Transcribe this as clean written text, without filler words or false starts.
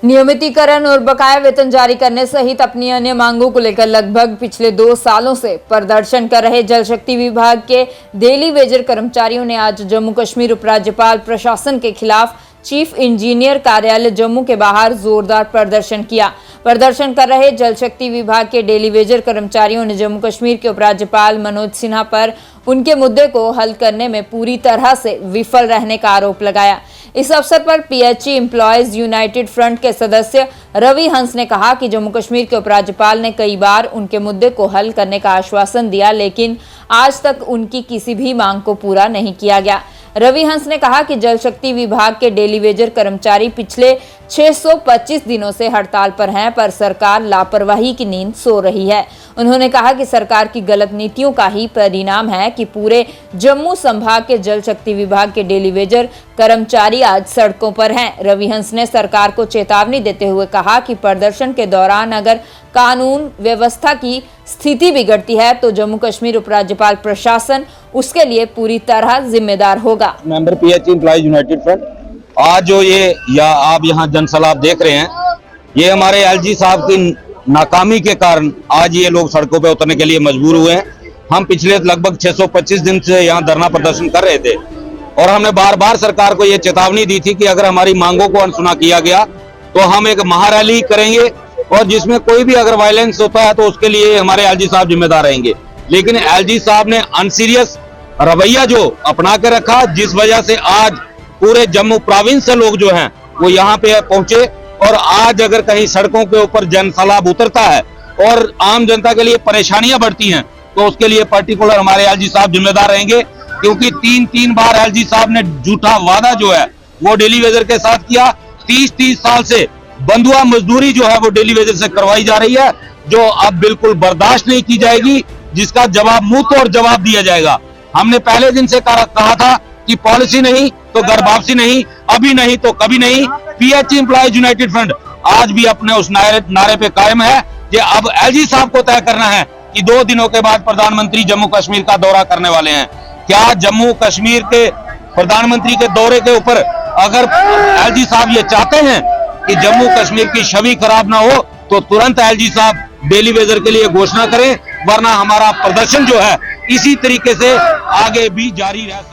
नियमितीकरण और बकाया वेतन जारी करने सहित अपनी अन्य मांगों को लेकर लगभग पिछले 2 सालों से प्रदर्शन कर रहे जल शक्ति विभाग के डेली वेजर कर्मचारियों ने आज जम्मू कश्मीर उपराज्यपाल प्रशासन के खिलाफ चीफ इंजीनियर कार्यालय जम्मू के बाहर जोरदार प्रदर्शन किया। प्रदर्शन कर रहे जल शक्ति विभाग के डेली वेजर कर्मचारियों ने जम्मू कश्मीर के उपराज्यपाल मनोज सिन्हा पर उनके मुद्दे को हल करने में पूरी तरह से विफल रहने का आरोप लगाया। इस अवसर पर पीएचई एम्प्लॉयज यूनाइटेड फ्रंट के सदस्य रवि हंस ने कहा कि जम्मू कश्मीर के उपराज्यपाल ने कई बार उनके मुद्दे को हल करने का आश्वासन दिया, लेकिन आज तक उनकी किसी भी मांग को पूरा नहीं किया गया। रवि हंस ने कहा कि जल शक्ति विभाग के डेली वेजर कर्मचारी पिछले 625 दिनों से हड़ताल पर हैं, पर सरकार लापरवाही की नींद सो रही है। उन्होंने कहा कि सरकार की गलत नीतियों का ही परिणाम है कि पूरे जम्मू संभाग के जल शक्ति विभाग के डेली वेजर कर्मचारी आज सड़कों पर हैं। रवि हंस ने सरकार को चेतावनी देते हुए कहा कि प्रदर्शन के दौरान अगर कानून व्यवस्था की स्थिति बिगड़ती है तो जम्मू कश्मीर उपराज्यपाल प्रशासन उसके लिए पूरी तरह जिम्मेदार होगा। Member PHE employees United front, आज जो आप यहाँ जनसलाब देख रहे हैं, ये हमारे एलजी साहब की नाकामी के कारण आज ये लोग सड़कों पे उतरने के लिए मजबूर हुए हैं। हम पिछले लगभग 625 दिन से यहाँ धरना प्रदर्शन कर रहे थे और हमने बार बार सरकार को ये चेतावनी दी थी कि अगर हमारी मांगों को अनसुना किया गया तो हम एक महारैली करेंगे और जिसमें कोई भी अगर वायलेंस होता है तो उसके लिए हमारे एलजी साहब जिम्मेदार रहेंगे। लेकिन एलजी साहब ने अनसीरियस रवैया जो अपना के रखा, जिस वजह से आज पूरे जम्मू प्रोविंस से लोग जो हैं वो यहाँ पे पहुंचे और आज अगर कहीं सड़कों के ऊपर जनसैलाब उतरता है और आम जनता के लिए परेशानियां बढ़ती हैं तो उसके लिए पर्टिकुलर हमारे एलजी साहब जिम्मेदार रहेंगे, क्योंकि 3 बार एलजी साहब ने झूठा वादा जो है वो डेली वेजर के साथ किया। 30 साल से बंधुआ मजदूरी जो है वो डेली वेजर से करवाई जा रही है, जो अब बिल्कुल बर्दाश्त नहीं की जाएगी, जिसका जवाब मुंह तोड़ जवाब दिया जाएगा। हमने पहले दिन से कहा था कि पॉलिसी नहीं तो घर वापसी नहीं, अभी नहीं तो कभी नहीं। पीएचई एम्प्लॉयज यूनाइटेड फ्रंट आज भी अपने उस नारे पे कायम है कि अब एलजी साहब को तय करना है कि 2 दिनों के बाद प्रधानमंत्री जम्मू कश्मीर का दौरा करने वाले हैं। क्या जम्मू कश्मीर के प्रधानमंत्री के दौरे के ऊपर अगर एलजी साहब ये चाहते हैं कि जम्मू कश्मीर की छवि खराब ना हो तो तुरंत एलजी साहब डेली वेजर के लिए घोषणा करें, वरना हमारा प्रदर्शन जो है इसी तरीके से आगे भी जारी रह सकता है।